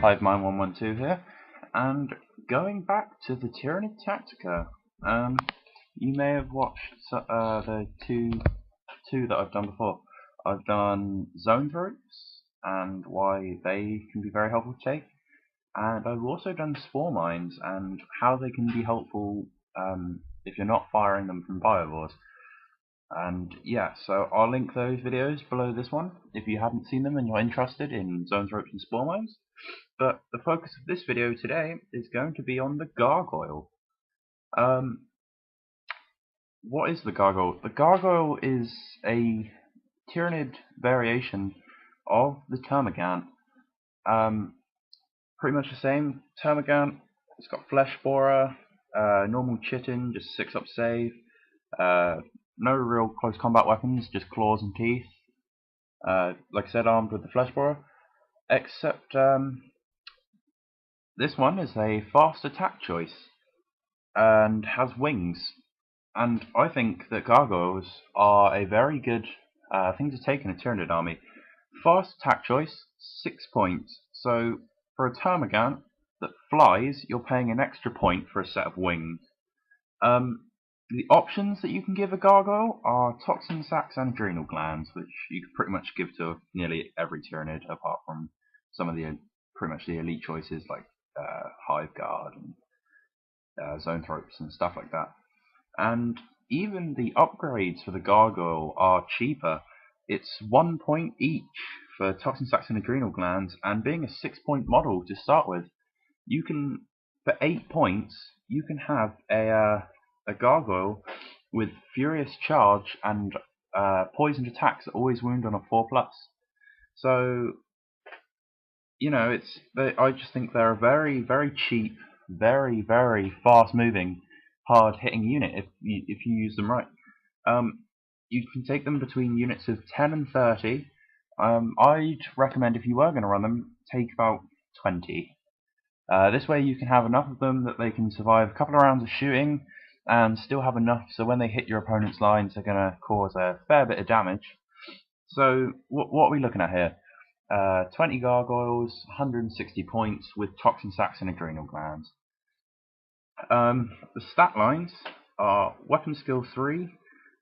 HiveMine112 here, and going back to the Tyranid Tactica. You may have watched the two that I've done before. I've done zone ropes and why they can be very helpful to take, and I've also done spore mines and how they can be helpful if you're not firing them from biovores. And yeah, so I'll link those videos below this one if you haven't seen them and you're interested in zones, ropes, and spore mines. But the focus of this video today is going to be on the Gargoyle. What is the Gargoyle? The Gargoyle is a Tyranid variation of the Termagant. Pretty much the same. Termagant, it's got Flesh Borer, normal Chitin, just 6-up save, no real close combat weapons, just claws and teeth. Like I said, armed with the Flesh Borer. Except this one is a fast attack choice and has wings. And I think that Gargoyles are a very good thing to take in a Tyranid army. Fast attack choice, 6 points. So for a Termagant that flies, you're paying an extra point for a set of wings. The options that you can give a Gargoyle are Toxin Sacs and Adrenal Glands, which you can pretty much give to nearly every Tyranid, apart from some of the pretty much the elite choices like Hive Guard and Zone Ropes and stuff like that. And even the upgrades for the Gargoyle are cheaper. It's 1 point each for Toxin Sacs and Adrenal Glands, and being a 6-point model to start with, you can, for 8 points, you can have a Gargoyle with Furious Charge and poisoned attacks that always wound on a 4+. So, you know, I just think they're a very, very cheap, very, very fast-moving, hard-hitting unit if you use them right. You can take them between units of 10 and 30. I'd recommend, if you were going to run them, take about 20. This way you can have enough of them that they can survive a couple of rounds of shooting and still have enough so when they hit your opponent's lines they're going to cause a fair bit of damage. So what are we looking at here? 20 Gargoyles, 160 points with Toxin Sacs and Adrenal Glands. The stat lines are Weapon Skill 3,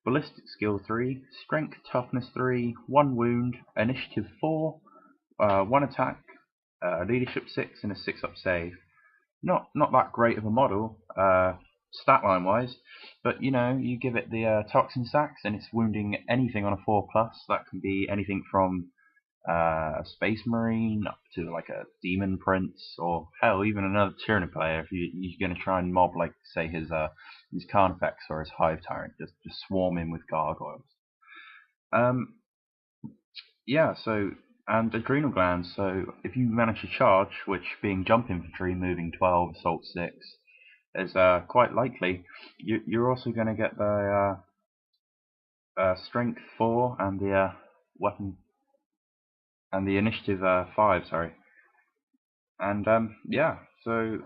Ballistic Skill 3, Strength Toughness 3, 1 Wound, Initiative 4, 1 Attack, Leadership 6, and a 6-up save. Not that great of a model, stat line wise, but you know, you give it the Toxin Sacs and it's wounding anything on a 4+. That can be anything from a Space Marine up to like a Demon Prince, or hell, even another Tyranid player if you're going to try and mob, like say his Carnifex or his Hive Tyrant, just swarm in with Gargoyles. Yeah, so, and Adrenal Glands, so if you manage to charge, which being jump infantry, moving 12, assault 6, is quite likely, you're also going to get the strength 4 and the weapon and the initiative 5, sorry. And yeah, so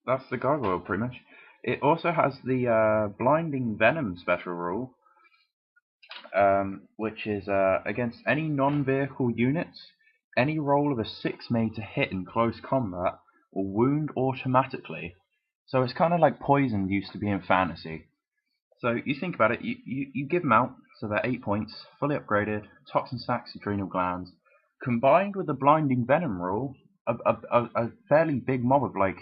that's the Gargoyle pretty much. It also has the blinding venom special rule, which is against any non-vehicle units, any roll of a 6 made to hit in close combat will wound automatically. So it's kind of like poison used to be in fantasy. So you think about it, you give them out, so they're 8 points, fully upgraded, Toxin Sacs, Adrenal Glands, combined with the blinding venom rule, a fairly big mob of like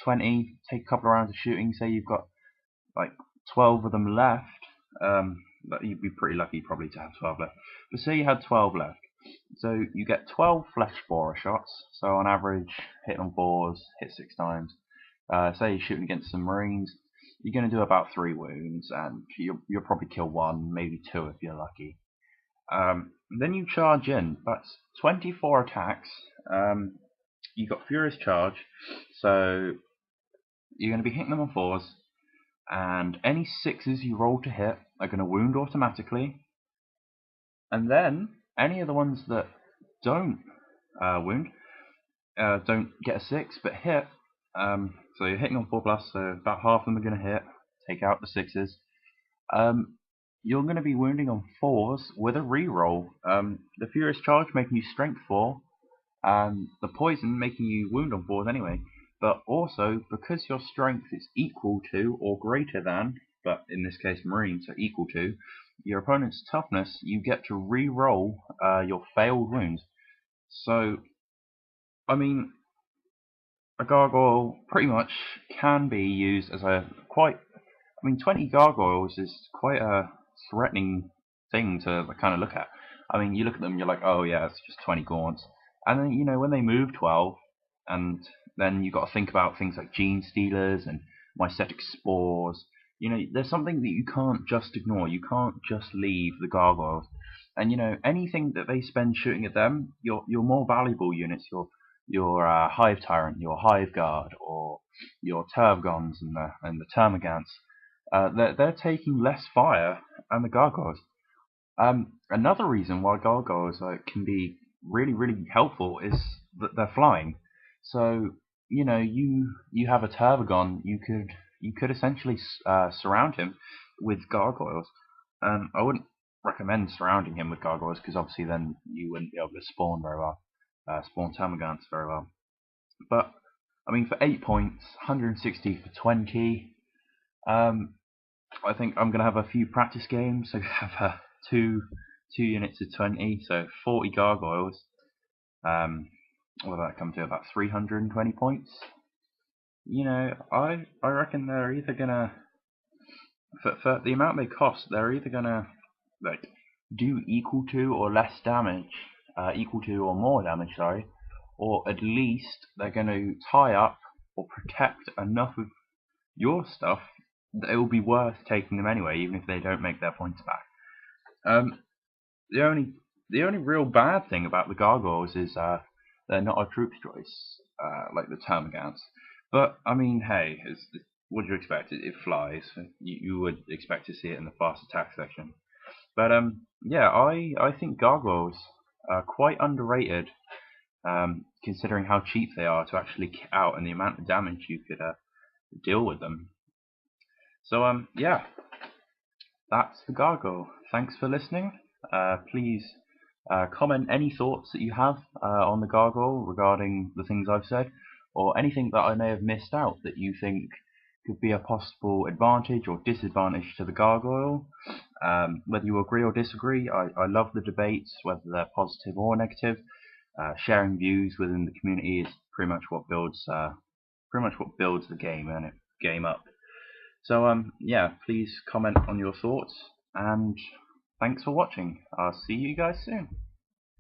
20, take a couple of rounds of shooting, say you've got like 12 of them left, you'd be pretty lucky probably to have 12 left, but say you had 12 left, so you get 12 Flesh Borer shots, so on average, hit on 4s, hit 6 times, say you're shooting against some Marines, you're going to do about 3 wounds, and you'll probably kill 1, maybe 2 if you're lucky. Then you charge in, that's 24 attacks, you've got Furious Charge, so you're going to be hitting them on 4s, and any 6s you roll to hit are going to wound automatically, and then any of the ones that don't wound, don't get a 6 but hit, so you're hitting on 4+, so about half of them are going to hit, take out the 6s, you're going to be wounding on 4s with a reroll. The Furious Charge making you strength 4, the poison making you wound on 4s anyway, but also because your strength is equal to or greater than, but in this case Marine, so equal to, your opponent's toughness, you get to re-roll your failed wounds. So, I mean, a gargoyle pretty much can be used as a quite. I mean, 20 gargoyles is quite a threatening thing to kind of look at. I mean, you look at them, you're like, oh yeah, it's just 20 gaunts. And then, when they move 12, and then you've got to think about things like gene stealers and mycetic spores. There's something that you can't just ignore. You can't just leave the gargoyles. And anything that they spend shooting at them, your more valuable units, your hive tyrant, your hive guard, or your turvgons and the termagants, they're taking less fire than the gargoyles. Another reason why gargoyles can be really, really helpful is that they're flying. So you have a Turbogon, you could essentially surround him with gargoyles. I wouldn't recommend surrounding him with gargoyles because obviously then you wouldn't be able to spawn very well, spawn Termagants very well. But I mean, for 8 points, 160 for 20. I think I'm gonna have a few practice games. So have two units of 20, so 40 gargoyles. What will that come to? About 320 points. I reckon they're either gonna, for the amount they cost, they're either gonna do equal to or less damage, equal to or more damage, sorry, or at least they're gonna tie up or protect enough of your stuff that it will be worth taking them anyway, even if they don't make their points back. The only real bad thing about the gargoyles is they're not a troops choice like the termagants. But I mean, hey, what do you expect? It flies. You would expect to see it in the fast attack section. But yeah, I think gargoyles are quite underrated, considering how cheap they are to actually kit out and the amount of damage you could deal with them. So yeah, that's the gargoyle. Thanks for listening. Please comment any thoughts that you have on the gargoyle regarding the things I've said, or anything that I may have missed out that you think could be a possible advantage or disadvantage to the gargoyle. Whether you agree or disagree, I love the debates, whether they're positive or negative. Sharing views within the community is pretty much what builds the game up. So yeah, please comment on your thoughts, and thanks for watching. I'll see you guys soon.